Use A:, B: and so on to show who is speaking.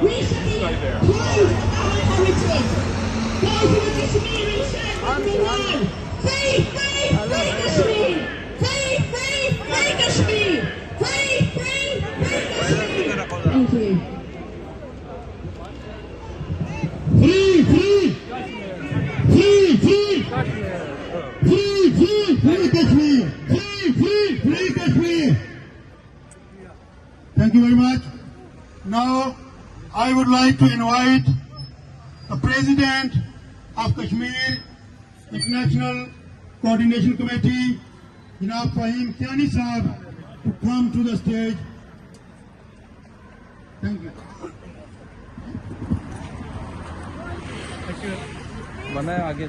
A: We should be proud of our heritage. Those who are Kashmiri should move on. Free, free, free Kashmir! Free, free, free Kashmir! Free, free, free Kashmir! Thank you.
B: Free, free! Free, free! Free, free, free Kashmir! Free, free, free Kashmir! Thank you very much. Now, I would like to invite the President of Kashmir International Coordination Committee, Janab Fahim Kiani Sahab, to come to the stage. Thank you.
C: बनाए आगे